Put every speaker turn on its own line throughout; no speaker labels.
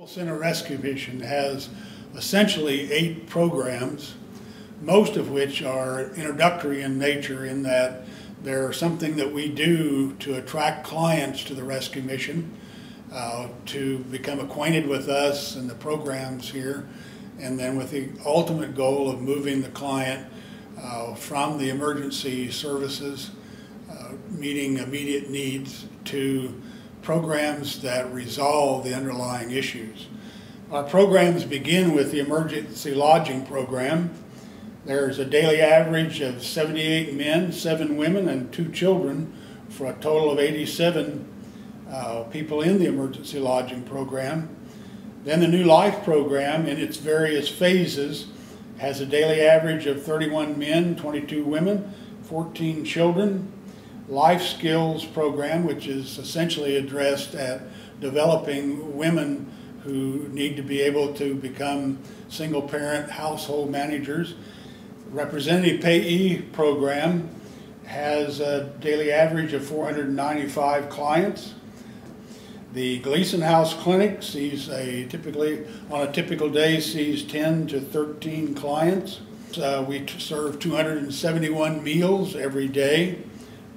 Center Rescue Mission has essentially 8 programs, most of which are introductory in nature, in that they're something that we do to attract clients to the rescue mission, to become acquainted with us and the programs here, and then with the ultimate goal of moving the client from the emergency services, meeting immediate needs, to programs that resolve the underlying issues. Our programs begin with the emergency lodging program. There's a daily average of 78 men, 7 women, and 2 children, for a total of 87 people in the emergency lodging program. Then the New Life program, in its various phases, has a daily average of 31 men, 22 women, 14 children. Life Skills program, which is essentially addressed at developing women who need to be able to become single parent household managers. Representative Payee program has a daily average of 495 clients. The Gleason House Clinic sees on a typical day, sees 10 to 13 clients. We serve 271 meals every day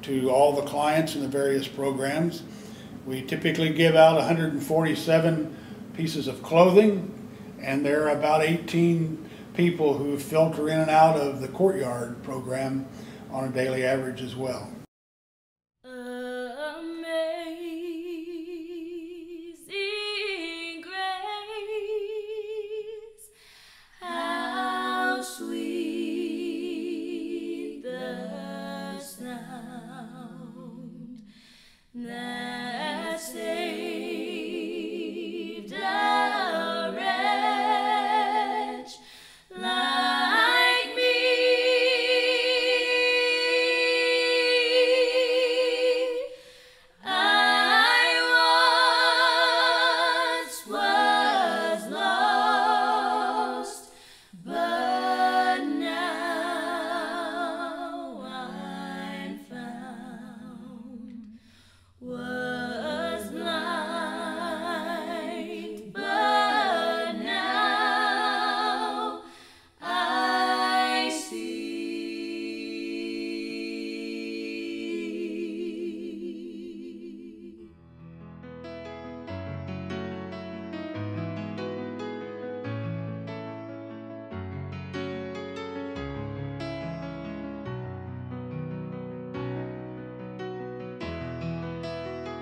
to all the clients in the various programs. We typically give out 147 pieces of clothing, and there are about 18 people who filter in and out of the Courtyard program on a daily average as well.
Amazing grace, how sweet the sound that saved a wretch like me. I once was lost, but now I'm found. Was blind, but now I see.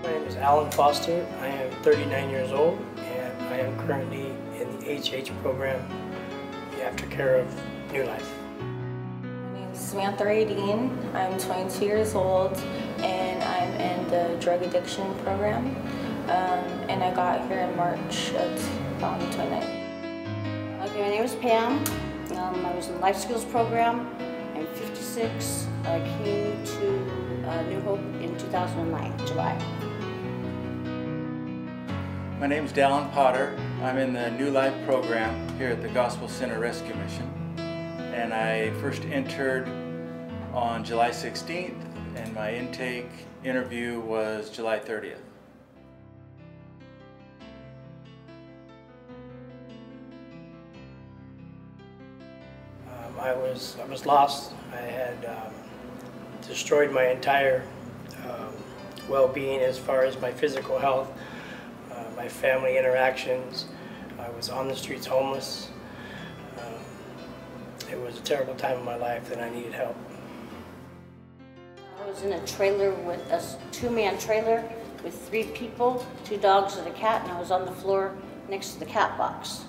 My name is Alan Foster. I am 39 years old, and I am currently in the HH program, the aftercare of New Life.
My name is Samantha Radine. I'm 22 years old, and I'm in the drug addiction program. And I got here in March of 2009.
Okay, my name is Pam. I was in the Life Skills program. I'm 56. I came to New Hope in 2009, July.
My name is Dallin Potter. I'm in the New Life program here at the Gospel Center Rescue Mission. And I first entered on July 16th, and my intake interview was July 30th.
I was lost. I had destroyed my entire well-being as far as my physical health, my family interactions. I was on the streets homeless. It was a terrible time in my life that I needed help.
I was in a trailer with a 2-man trailer with 3 people, 2 dogs and a cat, and I was on the floor next to the cat box.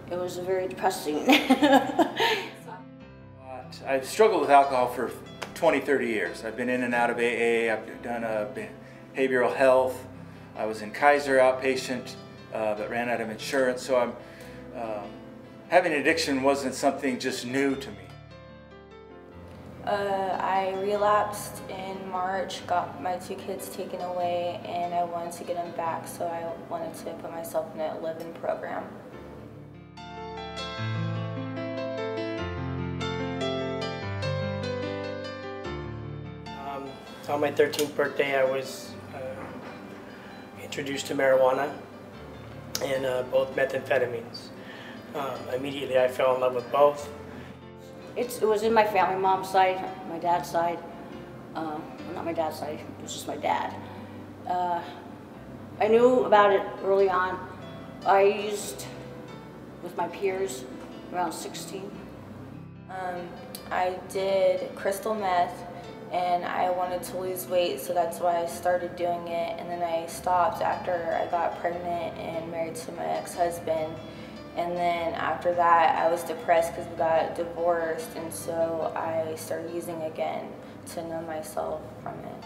It was very depressing.
I've struggled with alcohol for 20, 30 years. I've been in and out of AA. I've done behavioral health. I was in Kaiser outpatient, but ran out of insurance. So having addiction wasn't something just new to me.
I relapsed in March, got my 2 kids taken away, and I wanted to get them back, so I wanted to put myself in a live-in program.
On my 13th birthday, I was introduced to marijuana. and both methamphetamines. Immediately I fell in love with both.
It was in my family, mom's side, my dad's side. Well, not my dad's side, it was just my dad. I knew about it early on. I used with my peers around 16.
I did crystal meth and I wanted to lose weight, so that's why I started doing it. And then I stopped after I got pregnant and married to my ex-husband. And then after that, I was depressed because we got divorced, and so I started using again to numb myself from it.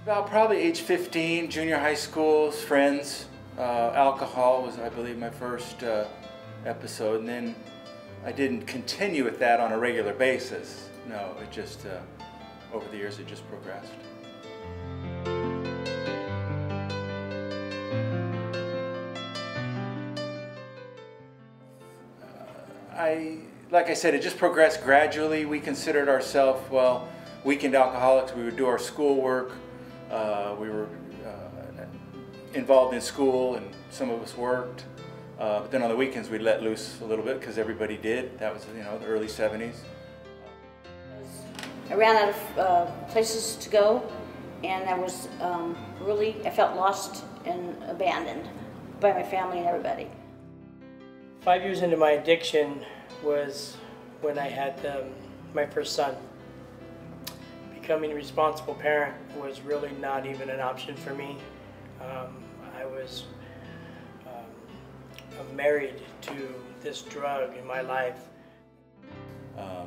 About probably age 15, junior high school, friends. Alcohol was, I believe, my first episode, and then I didn't continue with that on a regular basis. No, it just, over the years, it just progressed. Like I said, it just progressed gradually. We considered ourselves, well, weekend alcoholics. We would do our schoolwork. We were involved in school, and some of us worked. But then on the weekends, we'd let loose a little bit because everybody did. That was, the early 70s.
I ran out of places to go, and I was I felt lost and abandoned by my family and everybody.
5 years into my addiction was when I had my first son. Becoming a responsible parent was really not even an option for me. I was married to this drug in my life.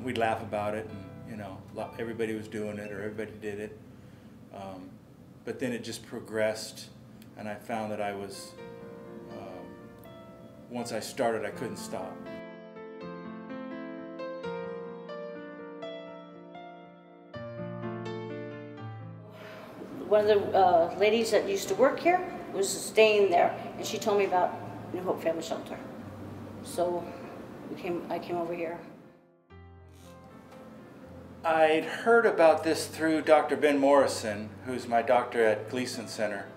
We'd laugh about it, and everybody was doing it or everybody did it. But then it just progressed, and I found that I was, once I started, I couldn't stop.
One of the ladies that used to work here was staying there, and she told me about New Hope Family Shelter. So I came over here.
I'd heard about this through Dr. Ben Morrison, who's my doctor at Gleason Center,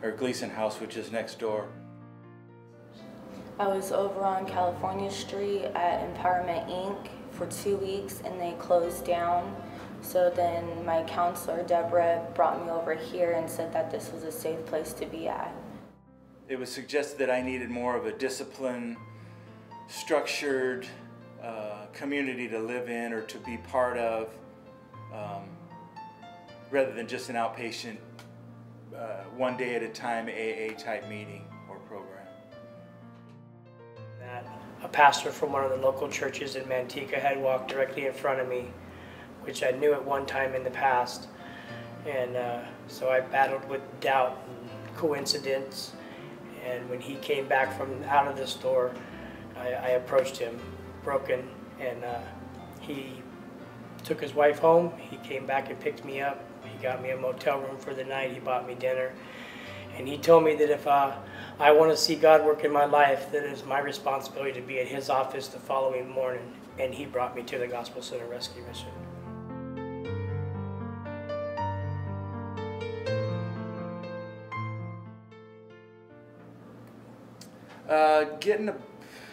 or Gleason House, which is next door.
I was over on California Street at Empowerment Inc. for 2 weeks, and they closed down. So then my counselor, Deborah, brought me over here and said that this was a safe place to be at.
It was suggested that I needed more of a disciplined, structured community to live in or to be part of, rather than just an outpatient, one day at a time AA type meeting or program.
That a pastor from one of the local churches in Manteca had walked directly in front of me, which I knew at one time in the past. And so I battled with doubt and coincidence. And when he came back from out of the store, I approached him, broken, and he took his wife home. He came back and picked me up. He got me a motel room for the night. He bought me dinner. And he told me that if I want to see God work in my life, that it's my responsibility to be at his office the following morning. And he brought me to the Gospel Center Rescue Mission.
Getting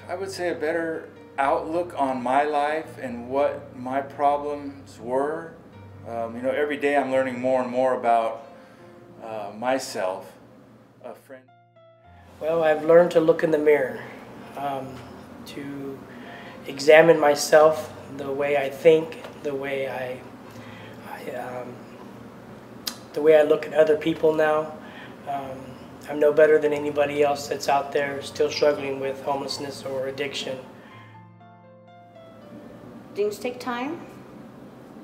I would say a better outlook on my life and what my problems were. Every day I'm learning more and more about myself. A friend.
Well, I've learned to look in the mirror, to examine myself, the way I think, the way I look at other people now. I'm no better than anybody else that's out there still struggling with homelessness or addiction.
Things take time.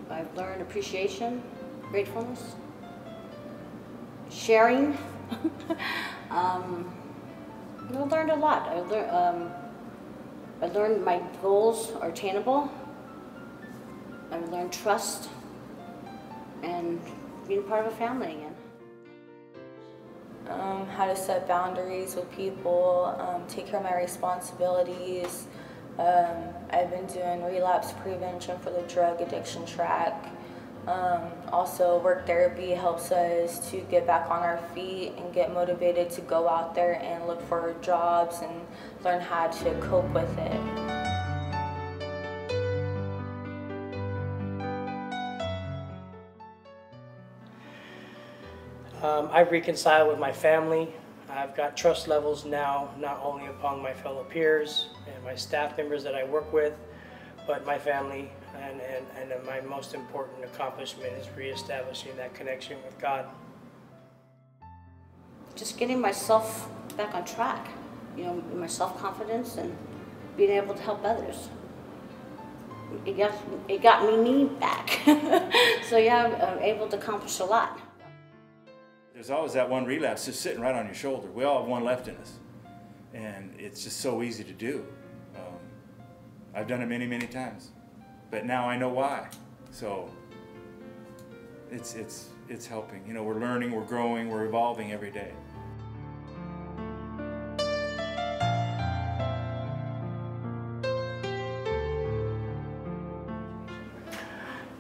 I've learned appreciation, gratefulness, sharing. I learned a lot. I learned my goals are attainable. I learned trust and being part of a family again.
How to set boundaries with people, take care of my responsibilities. I've been doing relapse prevention for the drug addiction track. Also, work therapy helps us to get back on our feet and get motivated to go out there and look for jobs and learn how to cope with it.
I've reconciled with my family. I've got trust levels now, not only upon my fellow peers and my staff members that I work with, but my family, and my most important accomplishment is reestablishing that connection with God.
Just getting myself back on track, you know, my self-confidence and being able to help others. It got me back. So yeah, I'm able to accomplish a lot.
There's always that one relapse just sitting right on your shoulder. We all have one left in us, and it's just so easy to do. I've done it many, many times, but now I know why. So it's helping. You know, we're learning, we're growing, we're evolving every day.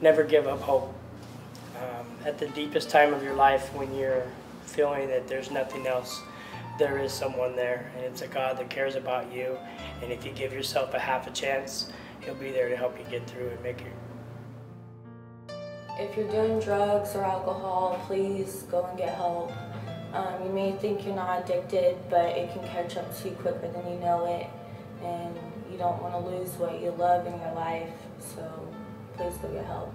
Never give up hope. At the deepest time of your life, when you're feeling that there's nothing else, there is someone there, and it's a God that cares about you. And if you give yourself a half a chance, He'll be there to help you get through and make it.
If you're doing drugs or alcohol, please go and get help. You may think you're not addicted, but it can catch up to you quicker than you know it, and you don't want to lose what you love in your life, so please go get help.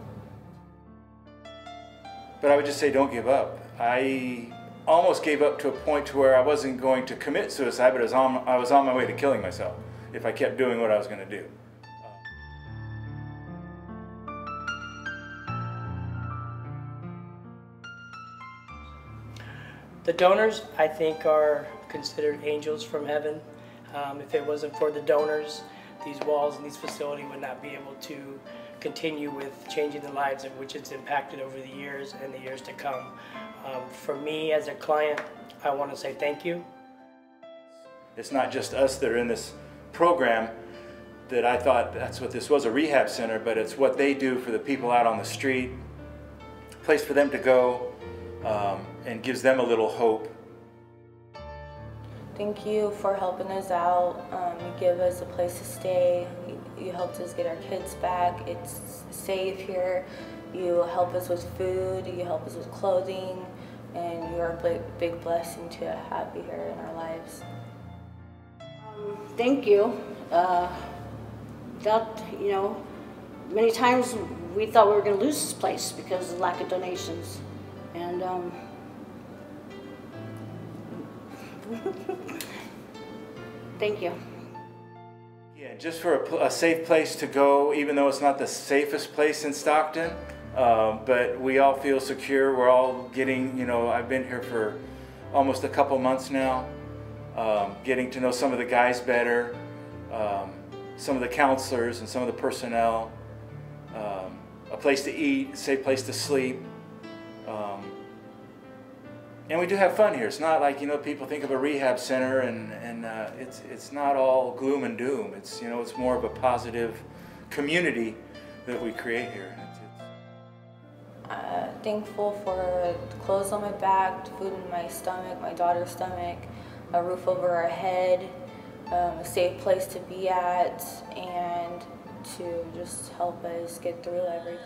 But I would just say don't give up. I almost gave up to a point to where I wasn't going to commit suicide, but I was on my way to killing myself if I kept doing what I was going to do.
The donors, I think, are considered angels from heaven. If it wasn't for the donors, these walls and these facilities would not be able to continue with changing the lives of which it's impacted over the years and the years to come. For me as a client, I want to say thank you.
It's not just us that are in this program that I thought that's what this was, a rehab center, but it's what they do for the people out on the street, a place for them to go, and gives them a little hope.
Thank you for helping us out. You give us a place to stay. You helped us get our kids back. It's safe here. You help us with food. You help us with clothing. And you're a big blessing to have you here in our lives.
Thank you. Without, you know, many times we thought we were going to lose this place because of the lack of donations. And thank you.
Yeah, just for a safe place to go, even though it's not the safest place in Stockton, but we all feel secure. We're all getting, you know, I've been here for almost a couple months now, getting to know some of the guys better, some of the counselors and some of the personnel, a place to eat, a safe place to sleep. And we do have fun here. It's not like, you know, people think of a rehab center and it's not all gloom and doom. It's, you know, it's more of a positive community that we create here.
Thankful for clothes on my back, food in my stomach, my daughter's stomach, a roof over our head, a safe place to be at, and to just help us get through everything.